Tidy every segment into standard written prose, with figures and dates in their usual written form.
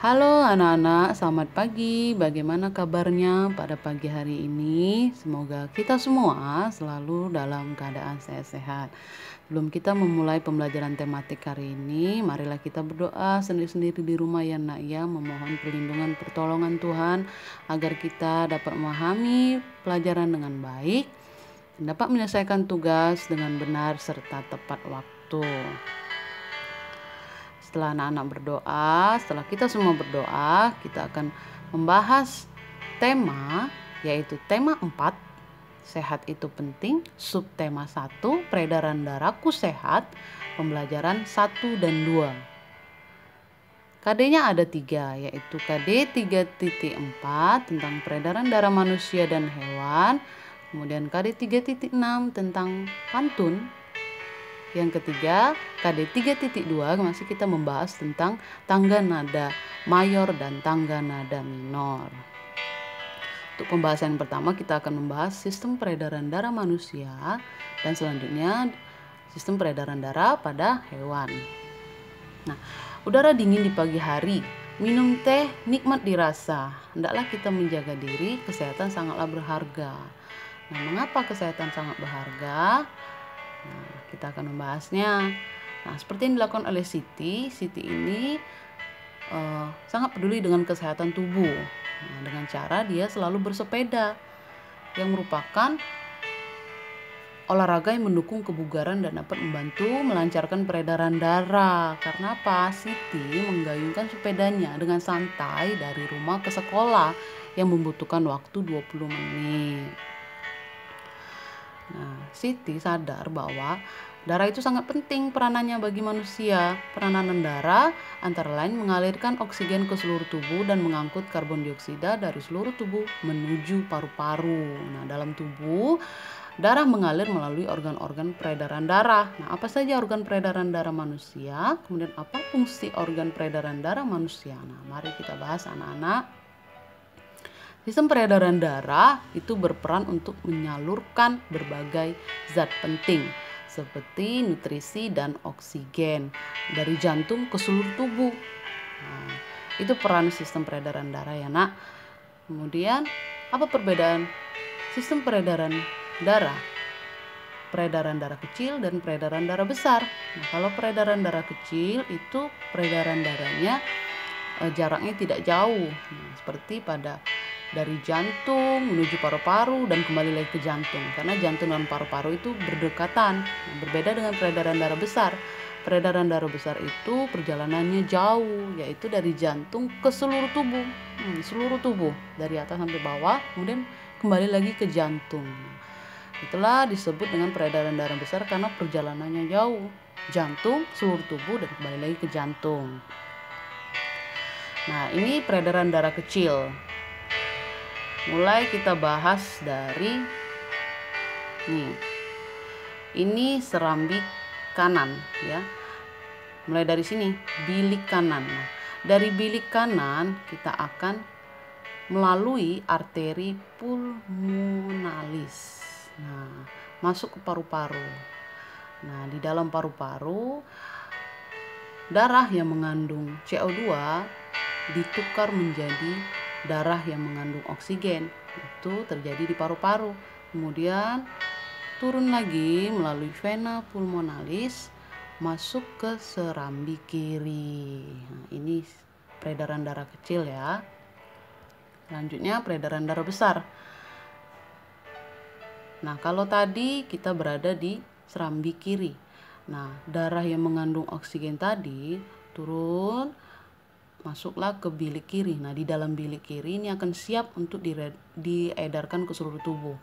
Halo anak-anak, selamat pagi. Bagaimana kabarnya pada pagi hari ini? Semoga kita semua selalu dalam keadaan sehat-sehat. Sebelum kita memulai pembelajaran tematik hari ini, marilah kita berdoa sendiri-sendiri di rumah ya nak ya, memohon perlindungan pertolongan Tuhan agar kita dapat memahami pelajaran dengan baik dan dapat menyelesaikan tugas dengan benar serta tepat waktu. Setelah anak-anak berdoa, setelah kita semua berdoa, kita akan membahas tema, yaitu tema 4, sehat itu penting, subtema 1, peredaran darahku sehat, pembelajaran 1 dan 2. KD-nya ada 3, yaitu KD 3.4 tentang peredaran darah manusia dan hewan, kemudian KD 3.6 tentang pantun. Yang ketiga, KD 3.2 masih kita membahas tentang tangga nada mayor dan tangga nada minor. Untuk pembahasan pertama kita akan membahas sistem peredaran darah manusia dan selanjutnya sistem peredaran darah pada hewan. Nah, udara dingin di pagi hari, minum teh nikmat dirasa. Hendaklah kita menjaga diri, kesehatan sangatlah berharga. Nah, mengapa kesehatan sangat berharga? Nah, kita akan membahasnya. Nah, seperti yang dilakukan oleh Siti ini sangat peduli dengan kesehatan tubuh. Nah, dengan cara dia selalu bersepeda, yang merupakan olahraga yang mendukung kebugaran dan dapat membantu melancarkan peredaran darah. Karena apa? Siti menggayungkan sepedanya dengan santai dari rumah ke sekolah yang membutuhkan waktu 20 menit. Nah, Siti sadar bahwa darah itu sangat penting peranannya bagi manusia. Peranan darah antara lain mengalirkan oksigen ke seluruh tubuh dan mengangkut karbon dioksida dari seluruh tubuh menuju paru-paru. Nah, dalam tubuh, darah mengalir melalui organ-organ peredaran darah. Nah, apa saja organ peredaran darah manusia? Kemudian apa fungsi organ peredaran darah manusia? Nah, mari kita bahas anak-anak. Sistem peredaran darah itu berperan untuk menyalurkan berbagai zat penting seperti nutrisi dan oksigen dari jantung ke seluruh tubuh. Nah, itu peran sistem peredaran darah ya nak. Kemudian apa perbedaan sistem peredaran darah? Peredaran darah kecil dan peredaran darah besar. Nah, kalau peredaran darah kecil itu peredaran darahnya jaraknya tidak jauh. Nah, seperti dari jantung menuju paru-paru dan kembali lagi ke jantung, karena jantung dan paru-paru itu berdekatan. Nah, berbeda dengan peredaran darah besar. Peredaran darah besar itu perjalanannya jauh, yaitu dari jantung ke seluruh tubuh, seluruh tubuh dari atas sampai bawah, kemudian kembali lagi ke jantung. Itulah disebut dengan peredaran darah besar karena perjalanannya jauh, jantung, seluruh tubuh dan kembali lagi ke jantung. Nah, ini peredaran darah kecil. Mulai kita bahas dari ini serambi kanan ya. Mulai dari sini, bilik kanan. Nah, dari bilik kanan kita akan melalui arteri pulmonalis. Nah, masuk ke paru-paru. Nah, di dalam paru-paru darah yang mengandung CO2 ditukar menjadi darah yang mengandung oksigen. Itu terjadi di paru-paru. Kemudian turun lagi melalui vena pulmonalis masuk ke serambi kiri. Nah, ini peredaran darah kecil ya. Selanjutnya peredaran darah besar. Nah, kalau tadi kita berada di serambi kiri. Nah, darah yang mengandung oksigen tadi turun masuklah ke bilik kiri. Nah, di dalam bilik kiri ini akan siap untuk diedarkan ke seluruh tubuh.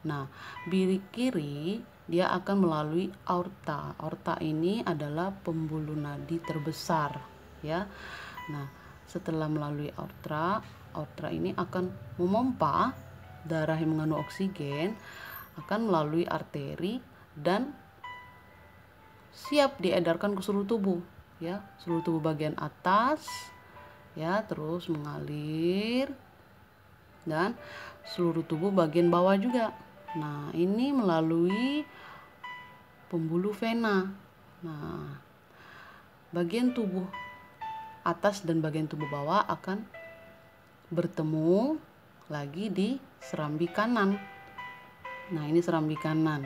Nah, bilik kiri dia akan melalui aorta. Aorta ini adalah pembuluh nadi terbesar, ya. Nah, setelah melalui aorta ini akan memompa darah yang mengandung oksigen akan melalui arteri dan siap diedarkan ke seluruh tubuh, ya. Seluruh tubuh bagian atas ya, terus mengalir dan seluruh tubuh bagian bawah juga. Nah, ini melalui pembuluh vena. Nah, bagian tubuh atas dan bagian tubuh bawah akan bertemu lagi di serambi kanan. Nah, ini serambi kanan.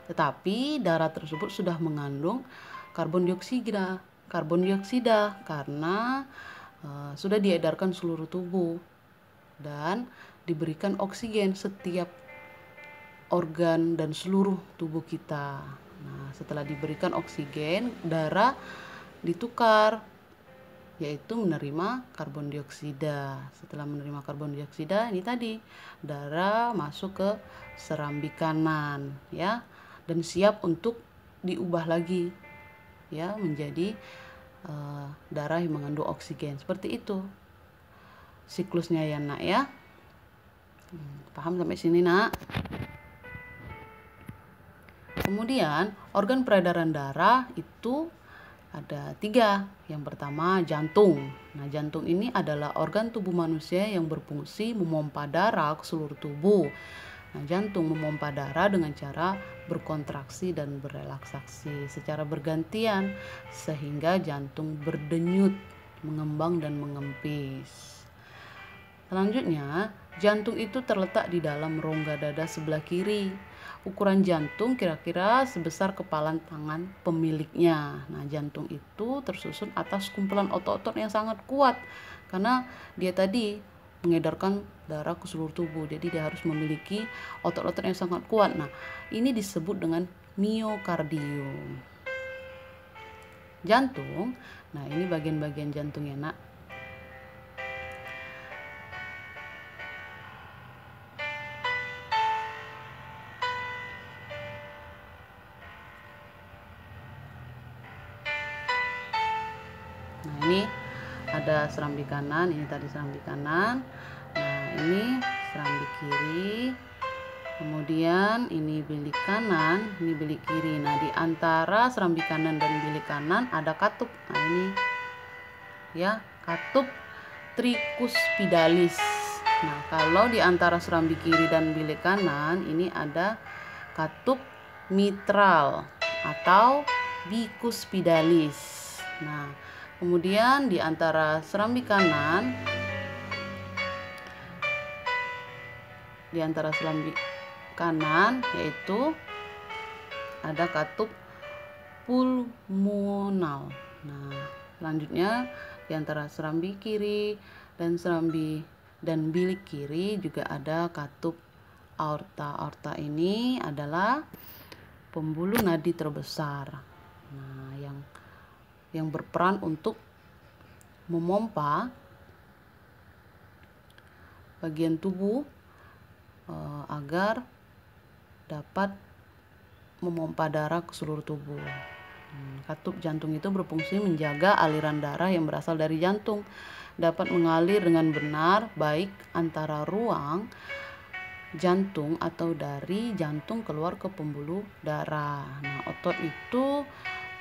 Tetapi darah tersebut sudah mengandung karbon dioksida karena sudah diedarkan seluruh tubuh dan diberikan oksigen setiap organ dan seluruh tubuh kita. Nah, setelah diberikan oksigen, darah ditukar, yaitu menerima karbon dioksida. Setelah menerima karbon dioksida, ini tadi darah masuk ke serambi kanan, ya, dan siap untuk diubah lagi, ya, menjadi darah yang mengandung oksigen. Seperti itu siklusnya ya nak ya. Paham sampai sini nak? Kemudian organ peredaran darah itu ada 3. Yang pertama jantung. Nah, jantung ini adalah organ tubuh manusia yang berfungsi memompa darah ke seluruh tubuh. Nah, jantung memompa darah dengan cara berkontraksi dan berelaksasi secara bergantian sehingga jantung berdenyut, mengembang dan mengempis. Selanjutnya, jantung itu terletak di dalam rongga dada sebelah kiri. Ukuran jantung kira-kira sebesar kepalan tangan pemiliknya. Nah, jantung itu tersusun atas kumpulan otot-otot yang sangat kuat karena dia tadi mengedarkan darah ke seluruh tubuh. Jadi dia harus memiliki otot-otot yang sangat kuat. Nah, ini disebut dengan miokardium. Jantung. Nah, ini bagian-bagian jantung ya, nak. Nah, ini ada serambi kanan, ini tadi serambi kanan. Nah, ini serambi kiri. Kemudian ini bilik kanan, ini bilik kiri. Nah, di antara serambi kanan dan bilik kanan ada katup. Nah, ini ya, katup tricuspidalis. Nah, kalau di antara serambi kiri dan bilik kanan ini ada katup mitral atau bicuspidalis. Nah, kemudian di antara serambi kanan, yaitu ada katup pulmonal. Nah, selanjutnya di antara serambi kiri dan bilik kiri juga ada katup aorta. Aorta ini adalah pembuluh nadi terbesar. Nah, yang berperan untuk memompa bagian tubuh agar dapat memompa darah ke seluruh tubuh. Katup jantung itu berfungsi menjaga aliran darah yang berasal dari jantung dapat mengalir dengan benar baik antara ruang jantung atau dari jantung keluar ke pembuluh darah. Nah, otot itu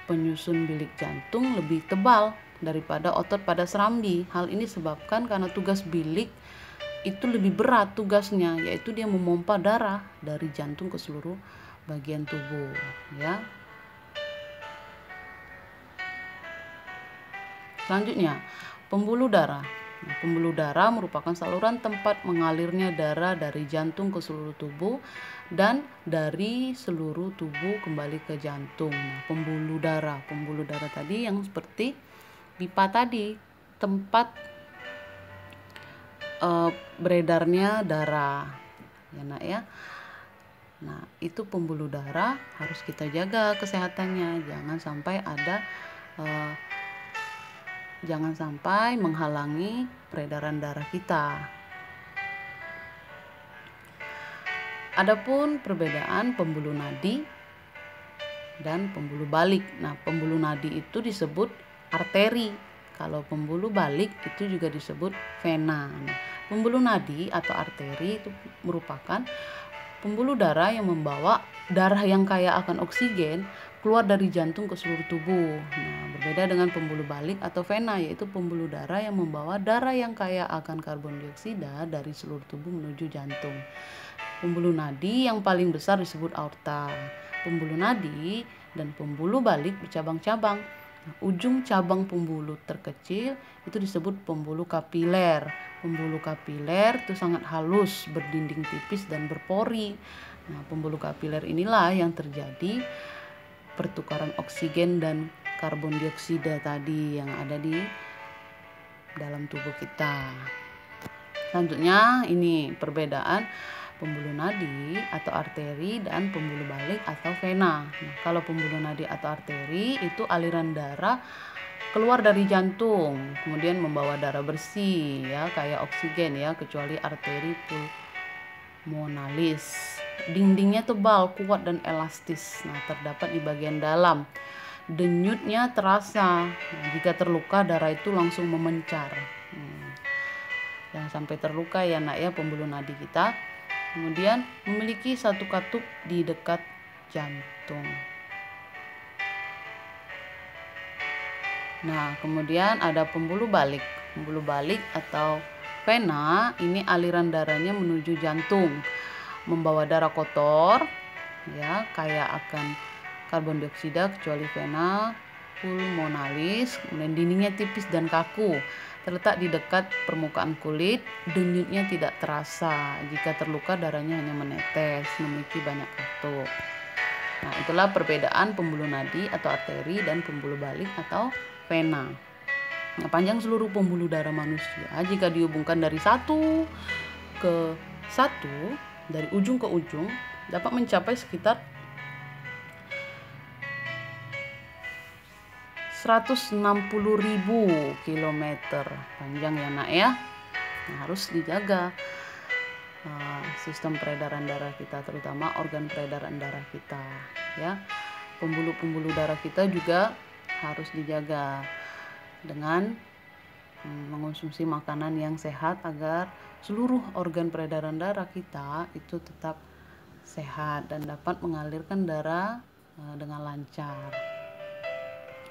penyusun bilik jantung lebih tebal daripada otot pada serambi. Hal ini disebabkan karena tugas bilik itu lebih berat tugasnya, yaitu dia memompa darah dari jantung ke seluruh bagian tubuh, ya. Selanjutnya, pembuluh darah. Nah, pembuluh darah merupakan saluran tempat mengalirnya darah dari jantung ke seluruh tubuh dan dari seluruh tubuh kembali ke jantung. Nah, pembuluh darah tadi yang seperti pipa tadi, tempat beredarnya darah, ya nak ya. Nah, itu pembuluh darah harus kita jaga kesehatannya, jangan sampai menghalangi peredaran darah kita. Adapun perbedaan pembuluh nadi dan pembuluh balik. Nah, pembuluh nadi itu disebut arteri. Kalau pembuluh balik itu juga disebut vena. Nah, pembuluh nadi atau arteri itu merupakan pembuluh darah yang membawa darah yang kaya akan oksigen keluar dari jantung ke seluruh tubuh. Nah, berbeda dengan pembuluh balik atau vena, yaitu pembuluh darah yang membawa darah yang kaya akan karbon dioksida dari seluruh tubuh menuju jantung. Pembuluh nadi yang paling besar disebut aorta. Pembuluh nadi dan pembuluh balik bercabang-cabang. Nah, ujung cabang pembuluh terkecil itu disebut pembuluh kapiler. Pembuluh kapiler itu sangat halus, berdinding tipis dan berpori. Nah, pembuluh kapiler inilah yang terjadi pertukaran oksigen dan karbon dioksida tadi yang ada di dalam tubuh kita. Selanjutnya ini perbedaan pembuluh nadi atau arteri dan pembuluh balik atau vena. Nah, kalau pembuluh nadi atau arteri itu aliran darah keluar dari jantung, kemudian membawa darah bersih ya, kayak oksigen ya, kecuali arteri pulmonalis. Dindingnya tebal, kuat dan elastis. Nah, terdapat di bagian dalam. Denyutnya terasa. Nah, jika terluka darah itu langsung memencar. Jangan sampai terluka ya nak ya pembuluh nadi kita. Kemudian memiliki satu katup di dekat jantung. Nah, kemudian ada pembuluh balik. Pembuluh balik atau vena, ini aliran darahnya menuju jantung, membawa darah kotor ya, kayak akan karbon dioksida, kecuali vena pulmonalis. Kemudian dindingnya tipis dan kaku, terletak di dekat permukaan kulit, denyutnya tidak terasa. Jika terluka darahnya hanya menetes, memiliki banyak katup. Nah, itulah perbedaan pembuluh nadi atau arteri dan pembuluh balik atau vena. Nah, panjang seluruh pembuluh darah manusia jika dihubungkan dari satu ke satu, dari ujung ke ujung, dapat mencapai sekitar 160.000 kilometer panjang ya nak ya. Nah, harus dijaga sistem peredaran darah kita, terutama organ peredaran darah kita ya. Pembuluh-pembuluh darah kita juga harus dijaga dengan mengonsumsi makanan yang sehat agar seluruh organ peredaran darah kita itu tetap sehat dan dapat mengalirkan darah dengan lancar.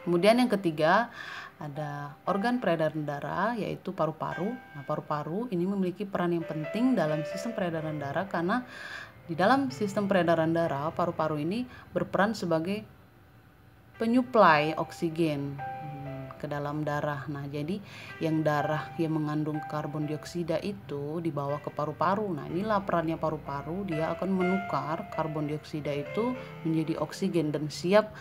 Kemudian yang ketiga ada organ peredaran darah, yaitu paru-paru. Nah, paru-paru ini memiliki peran yang penting dalam sistem peredaran darah karena di dalam sistem peredaran darah paru-paru ini berperan sebagai penyuplai oksigen ke dalam darah. Nah, jadi yang darah yang mengandung karbon dioksida itu dibawa ke paru-paru. Nah, inilah perannya paru-paru, dia akan menukar karbon dioksida itu menjadi oksigen dan siap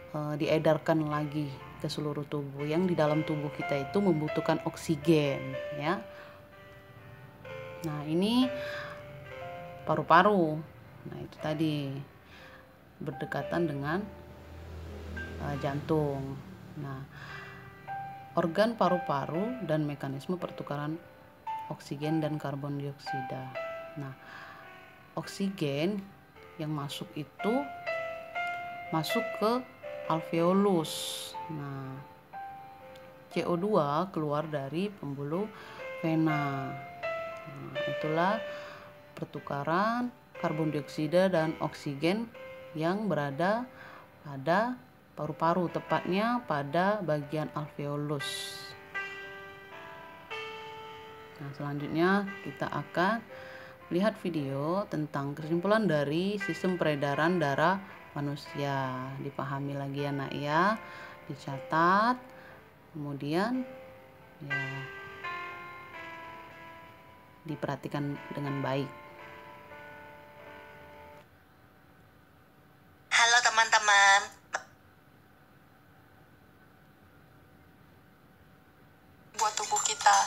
diedarkan lagi ke seluruh tubuh. Yang di dalam tubuh kita itu membutuhkan oksigen ya. Nah, ini paru-paru. Nah, itu tadi berdekatan dengan jantung. Nah, organ paru-paru dan mekanisme pertukaran oksigen dan karbon dioksida. Nah, oksigen yang masuk itu masuk ke alveolus. Nah, CO2 keluar dari pembuluh vena. Nah, itulah pertukaran karbon dioksida dan oksigen yang berada pada paru-paru, tepatnya pada bagian alveolus. Nah, selanjutnya kita akan lihat video tentang kesimpulan dari sistem peredaran darah manusia. Dipahami lagi ya nak ya, dicatat, kemudian ya diperhatikan dengan baik. Halo teman-teman. Buat tubuh kita,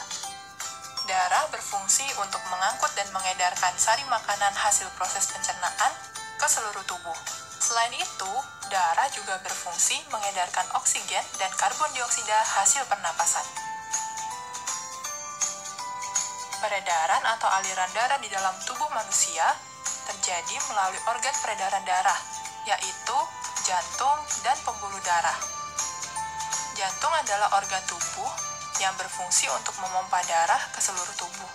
darah berfungsi untuk mengangkut dan mengedarkan sari makanan hasil proses pencernaan ke seluruh tubuh. Selain itu, darah juga berfungsi mengedarkan oksigen dan karbon dioksida hasil pernapasan. Peredaran atau aliran darah di dalam tubuh manusia terjadi melalui organ peredaran darah, yaitu jantung dan pembuluh darah. Jantung adalah organ tubuh yang berfungsi untuk memompa darah ke seluruh tubuh.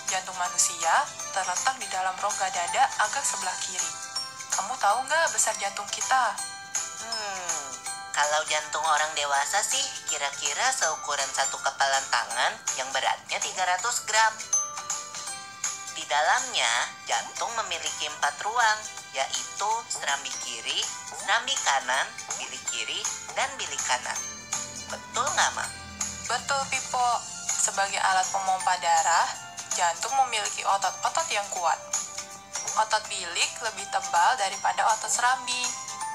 Jantung manusia terletak di dalam rongga dada agak sebelah kiri. Kamu tahu nggak besar jantung kita? Kalau jantung orang dewasa sih kira-kira seukuran satu kepalan tangan yang beratnya 300 gram. Di dalamnya, jantung memiliki 4 ruang, yaitu serambi kiri, serambi kanan, bilik kiri, dan bilik kanan. Betul nggak, Ma? Betul, Pipo. Sebagai alat pemompa darah, jantung memiliki otot-otot yang kuat. Otot bilik lebih tebal daripada otot serambi,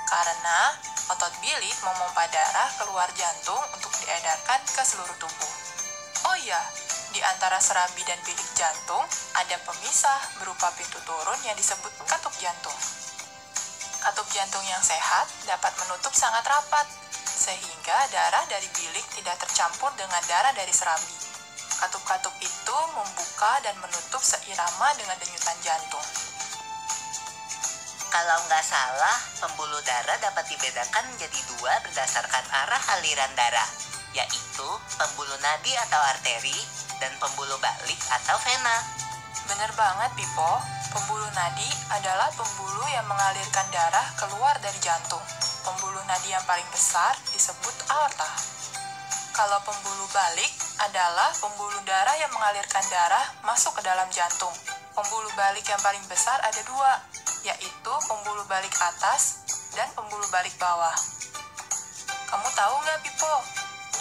karena otot bilik memompa darah keluar jantung untuk diedarkan ke seluruh tubuh. Oh iya, di antara serambi dan bilik jantung ada pemisah berupa pintu turun yang disebut katup jantung. Katup jantung yang sehat dapat menutup sangat rapat, sehingga darah dari bilik tidak tercampur dengan darah dari serambi. Katup-katup itu membuka dan menutup seirama dengan denyutan jantung. Kalau nggak salah, pembuluh darah dapat dibedakan menjadi dua berdasarkan arah aliran darah, yaitu pembuluh nadi atau arteri dan pembuluh balik atau vena. Bener banget, Pipo. Pembuluh nadi adalah pembuluh yang mengalirkan darah keluar dari jantung. Pembuluh nadi yang paling besar disebut aorta. Kalau pembuluh balik adalah pembuluh darah yang mengalirkan darah masuk ke dalam jantung. Pembuluh balik yang paling besar ada dua, yaitu pembuluh balik atas dan pembuluh balik bawah. Kamu tahu nggak, Pipo?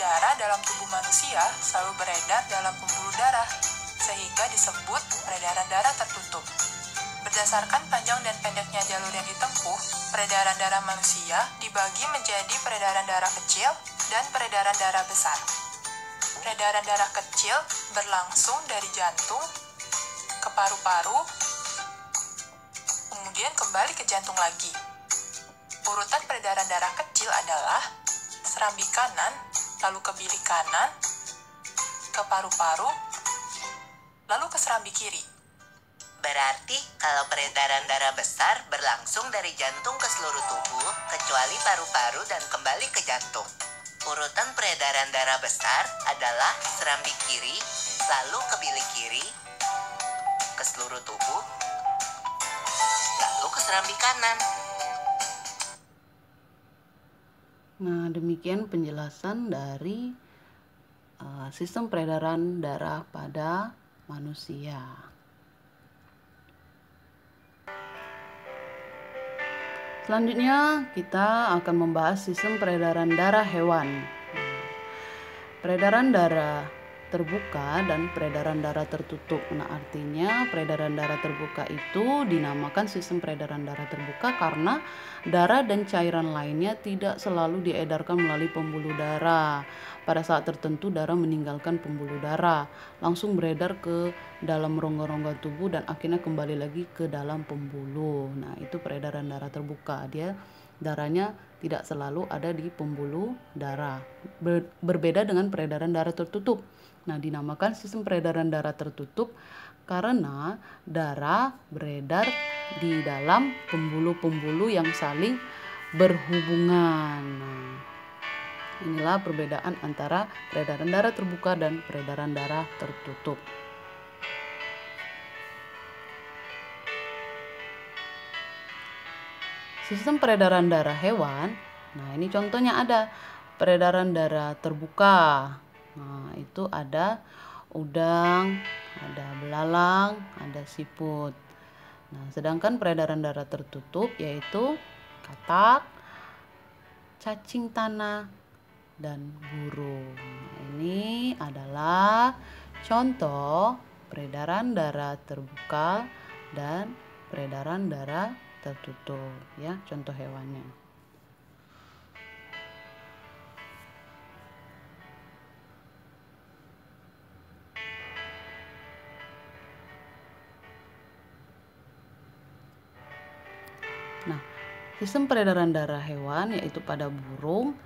Darah dalam tubuh manusia selalu beredar dalam pembuluh darah, sehingga disebut peredaran darah tertutup. Berdasarkan panjang dan pendeknya jalur yang ditempuh, peredaran darah manusia dibagi menjadi peredaran darah kecil dan peredaran darah besar. Peredaran darah kecil berlangsung dari jantung ke paru-paru, kemudian kembali ke jantung lagi. Urutan peredaran darah kecil adalah serambi kanan, lalu ke bilik kanan, ke paru-paru, lalu ke serambi kiri. Berarti kalau peredaran darah besar berlangsung dari jantung ke seluruh tubuh, kecuali paru-paru dan kembali ke jantung. Urutan peredaran darah besar adalah serambi kiri, lalu ke bilik kiri, ke seluruh tubuh, lalu ke serambi kanan. Nah, demikian penjelasan dari sistem peredaran darah pada manusia. Selanjutnya kita akan membahas sistem peredaran darah hewan. Peredaran darah terbuka dan peredaran darah tertutup. Nah, artinya peredaran darah terbuka itu dinamakan sistem peredaran darah terbuka karena darah dan cairan lainnya tidak selalu diedarkan melalui pembuluh darah. Pada saat tertentu darah meninggalkan pembuluh darah, langsung beredar ke dalam rongga-rongga tubuh dan akhirnya kembali lagi ke dalam pembuluh. Nah, itu peredaran darah terbuka. Darahnya tidak selalu ada di pembuluh darah. Berbeda dengan peredaran darah tertutup. Nah, dinamakan sistem peredaran darah tertutup karena darah beredar di dalam pembuluh-pembuluh yang saling berhubungan. Nah, inilah perbedaan antara peredaran darah terbuka dan peredaran darah tertutup. Sistem peredaran darah hewan, nah ini contohnya ada peredaran darah terbuka. Nah, itu ada udang, ada belalang, ada siput. Nah, sedangkan peredaran darah tertutup yaitu katak, cacing tanah, dan burung. Nah, ini adalah contoh peredaran darah terbuka dan peredaran darah tertutup, ya, contoh hewannya. Nah, sistem peredaran darah hewan yaitu pada burung,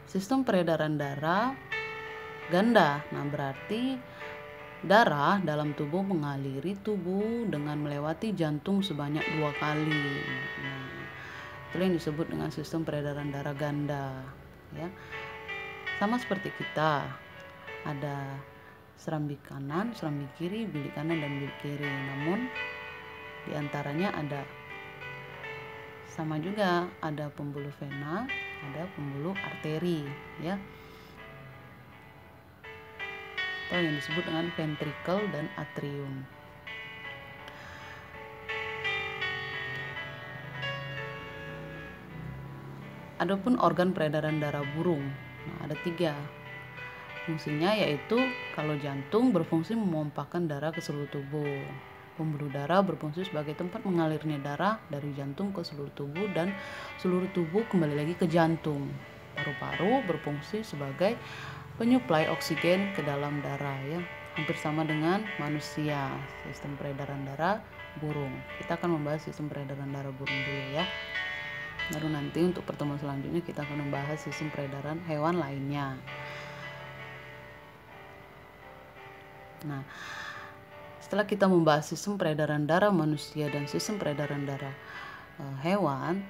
sistem peredaran darah ganda. Nah, berarti darah dalam tubuh mengaliri tubuh dengan melewati jantung sebanyak 2 kali. Nah, itu yang disebut dengan sistem peredaran darah ganda, ya. Sama seperti kita, ada serambi kanan, serambi kiri, bilik kanan dan bilik kiri. Namun diantaranya ada sama juga, ada pembuluh vena, ada pembuluh arteri, ya, atau yang disebut dengan ventricle dan atrium. Adapun organ peredaran darah burung, ada 3 fungsinya, yaitu kalau jantung berfungsi memompahkan darah ke seluruh tubuh, pembuluh darah berfungsi sebagai tempat mengalirnya darah dari jantung ke seluruh tubuh dan seluruh tubuh kembali lagi ke jantung. Paru-paru berfungsi sebagai penyuplai oksigen ke dalam darah, ya, hampir sama dengan manusia. Sistem peredaran darah burung. Kita akan membahas sistem peredaran darah burung dulu, ya. Baru nanti untuk pertemuan selanjutnya kita akan membahas sistem peredaran hewan lainnya. Nah, setelah kita membahas sistem peredaran darah manusia dan sistem peredaran darah hewan,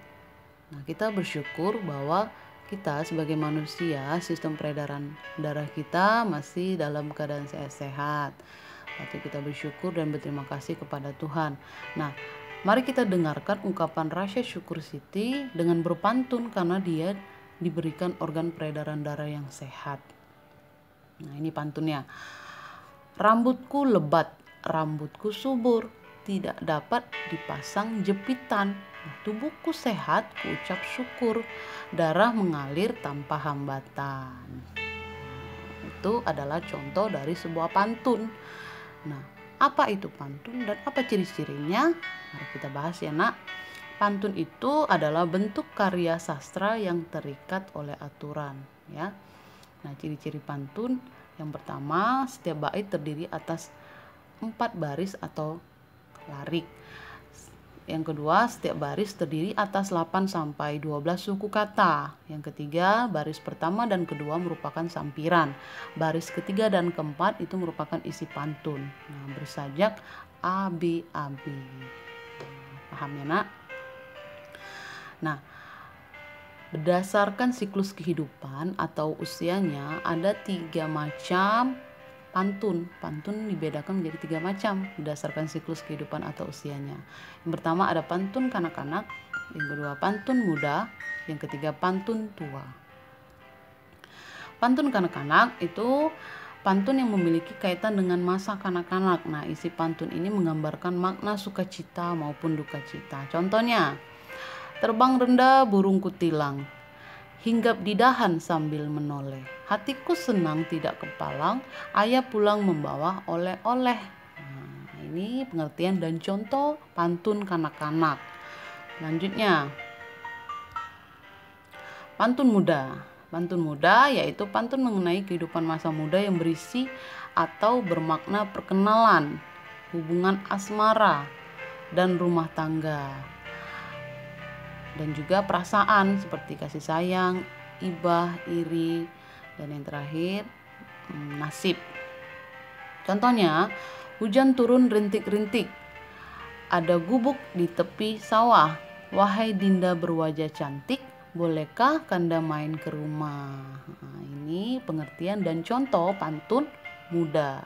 nah kita bersyukur bahwa kita sebagai manusia, sistem peredaran darah kita masih dalam keadaan sehat. Lalu kita bersyukur dan berterima kasih kepada Tuhan. Nah, mari kita dengarkan ungkapan rasa syukur Siti dengan berpantun karena dia diberikan organ peredaran darah yang sehat. Nah, ini pantunnya. Rambutku lebat, rambutku subur, tidak dapat dipasang jepitan. Tubuhku sehat, kuucap syukur, darah mengalir tanpa hambatan. Itu adalah contoh dari sebuah pantun. Nah, apa itu pantun dan apa ciri-cirinya? Mari kita bahas, ya, Nak. Pantun itu adalah bentuk karya sastra yang terikat oleh aturan, ya. Nah, ciri-ciri pantun yang pertama, setiap bait terdiri atas 4 baris atau larik. Yang kedua, setiap baris terdiri atas 8 sampai 12 suku kata. Yang ketiga, baris pertama dan kedua merupakan sampiran. Baris ketiga dan keempat itu merupakan isi pantun. Nah, bersajak abi-abi. Paham, ya, Nak? Nah, berdasarkan siklus kehidupan atau usianya ada 3 macam pantun. Pantun dibedakan menjadi 3 macam berdasarkan siklus kehidupan atau usianya. Yang pertama ada pantun kanak-kanak, yang kedua pantun muda, yang ketiga pantun tua. Pantun kanak-kanak itu pantun yang memiliki kaitan dengan masa kanak-kanak. Nah, isi pantun ini menggambarkan makna sukacita maupun duka cita. Contohnya, terbang rendah burung kutilang, hinggap di dahan sambil menoleh. Hatiku senang tidak kepalang, ayah pulang membawa oleh-oleh. Nah, ini pengertian dan contoh pantun kanak-kanak. Selanjutnya, pantun muda. Pantun muda yaitu pantun mengenai kehidupan masa muda yang berisi atau bermakna perkenalan, hubungan asmara, dan rumah tangga. Dan juga perasaan seperti kasih sayang, ibah, iri, dan yang terakhir nasib. Contohnya, hujan turun rintik-rintik, ada gubuk di tepi sawah, wahai dinda berwajah cantik, bolehkah Kanda main ke rumah? Nah, ini pengertian dan contoh pantun muda.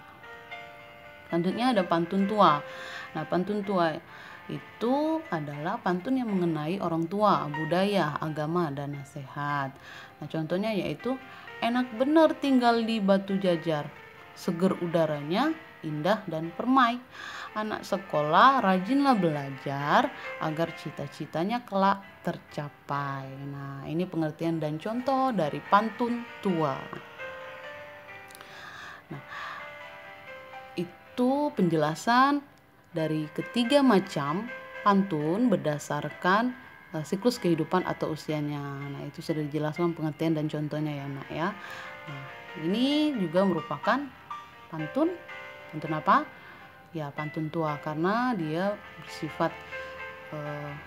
Selanjutnya ada pantun tua. Nah, pantun tua itu adalah pantun yang mengenai orang tua, budaya, agama, dan nasihat. Nah, contohnya yaitu enak bener tinggal di Batu Jajar, seger udaranya, indah dan permai. Anak sekolah rajinlah belajar agar cita-citanya kelak tercapai. Nah, ini pengertian dan contoh dari pantun tua. Nah, itu penjelasan dari ketiga macam pantun berdasarkan siklus kehidupan atau usianya. Nah, itu sudah dijelaskan pengertian dan contohnya, ya, Nak, ya. Nah, ini juga merupakan pantun apa? Ya, pantun tua karena dia bersifat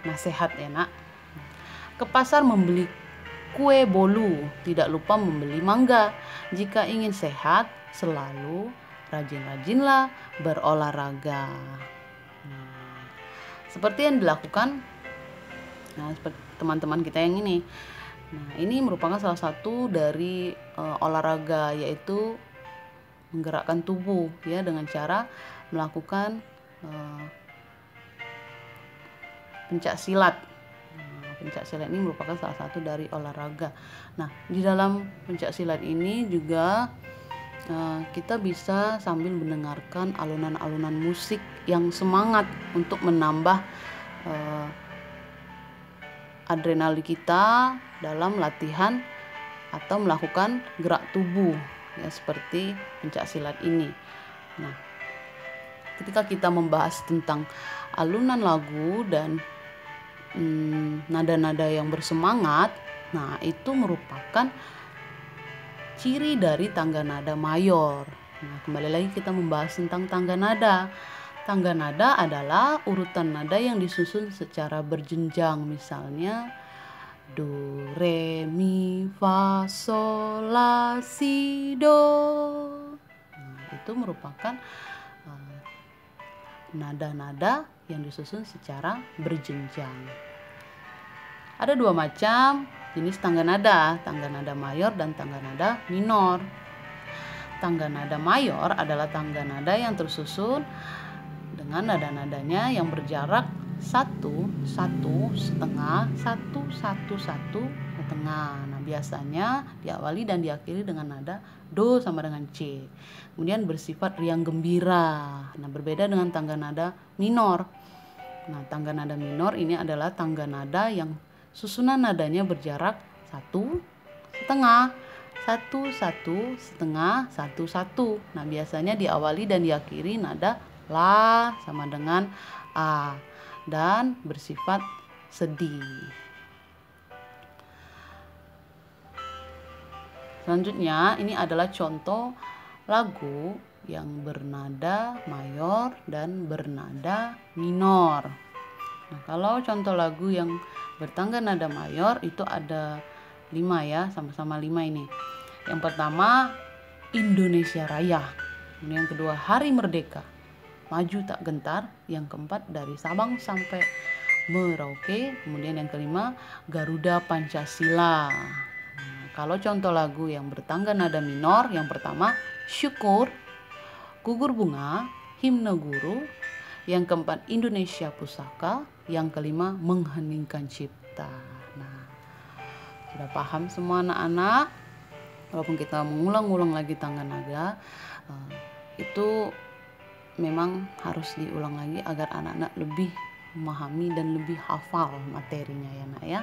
nasihat, ya, Nak. Ke pasar membeli kue bolu, tidak lupa membeli mangga. Jika ingin sehat, selalu rajin-rajinlah berolahraga. Seperti yang dilakukan seperti teman-teman kita yang ini. Nah, ini merupakan salah satu dari olahraga, yaitu menggerakkan tubuh, ya, dengan cara melakukan pencak silat. Pencak silat ini merupakan salah satu dari olahraga. Nah, di dalam pencak silat ini juga kita bisa sambil mendengarkan alunan-alunan musik yang semangat untuk menambah adrenalin kita dalam latihan atau melakukan gerak tubuh ya seperti pencak silat ini. Nah, ketika kita membahas tentang alunan lagu dan nada-nada yang bersemangat, nah itu merupakan ciri dari tangga nada mayor. Nah, kembali lagi kita membahas tentang tangga nada. Tangga nada adalah urutan nada yang disusun secara berjenjang, misalnya do, re, mi, fa, sol, la, si, do. Nah, itu merupakan nada-nada yang disusun secara berjenjang. Ada dua macam jenis tangga nada mayor dan tangga nada minor. Tangga nada mayor adalah tangga nada yang tersusun dengan nada-nadanya yang berjarak 1, 1, setengah, 1, 1, 1, setengah. Nah, biasanya diawali dan diakhiri dengan nada do sama dengan C. Kemudian bersifat riang gembira. Nah, berbeda dengan tangga nada minor. Nah, tangga nada minor ini adalah tangga nada yang susunan nadanya berjarak 1, setengah, 1, 1, setengah, 1, 1. Nah, biasanya diawali dan diakhiri nada la sama dengan a dan bersifat sedih. Selanjutnya, ini adalah contoh lagu yang bernada mayor dan bernada minor. Nah, kalau contoh lagu yang bertangga nada mayor itu ada 5 ya, sama-sama 5 ini. Yang pertama Indonesia Raya, yang kedua Hari Merdeka, Maju Tak Gentar, yang keempat dari Sabang sampai Merauke, kemudian yang kelima Garuda Pancasila. Nah, kalau contoh lagu yang bertangga nada minor, yang pertama Syukur, Gugur Bunga, Himne Guru, yang keempat Indonesia Pusaka, yang kelima Mengheningkan Cipta. Nah, sudah paham semua anak-anak? Walaupun kita mengulang-ulang lagi tangga nada, itu memang harus diulang lagi agar anak-anak lebih memahami dan lebih hafal materinya ya nak ya.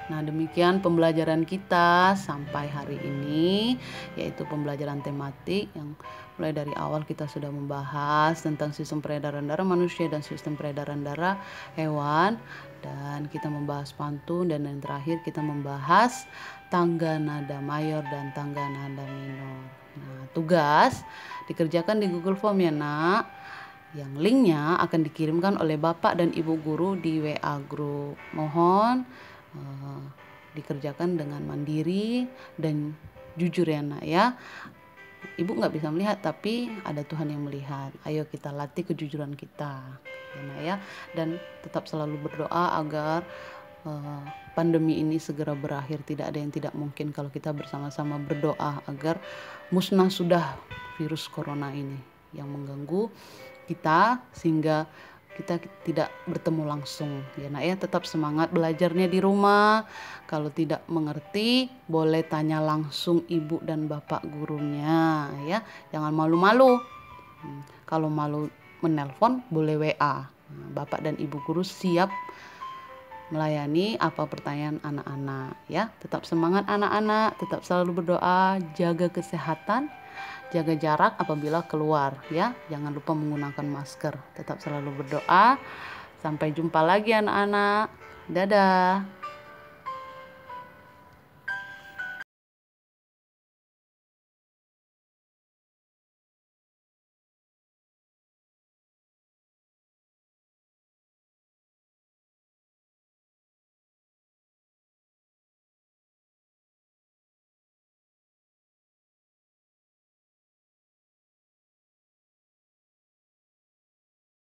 Nah, demikian pembelajaran kita sampai hari ini, yaitu pembelajaran tematik yang mulai dari awal kita sudah membahas tentang sistem peredaran darah manusia dan sistem peredaran darah hewan, dan kita membahas pantun, dan yang terakhir kita membahas tangga nada mayor dan tangga nada minor. Nah, tugas dikerjakan di Google Form ya nak, yang linknya akan dikirimkan oleh Bapak dan Ibu guru di WA Group. Mohon dikerjakan dengan mandiri dan jujur ya nak ya. Ibu nggak bisa melihat, tapi ada Tuhan yang melihat. Ayo kita latih kejujuran kita ya nak ya, dan tetap selalu berdoa agar pandemi ini segera berakhir. Tidak ada yang tidak mungkin kalau kita bersama-sama berdoa agar musnah sudah virus corona ini yang mengganggu kita sehingga kita tidak bertemu langsung ya nak ya. Tetap semangat belajarnya di rumah. Kalau tidak mengerti boleh tanya langsung ibu dan bapak gurunya ya, jangan malu-malu. Kalau malu menelpon boleh WA. Bapak dan ibu guru siap melayani apa pertanyaan anak-anak ya. Tetap semangat anak-anak, tetap selalu berdoa, jaga kesehatan, jaga jarak apabila keluar ya. Jangan lupa menggunakan masker. Tetap selalu berdoa. Sampai jumpa lagi anak-anak. Dadah.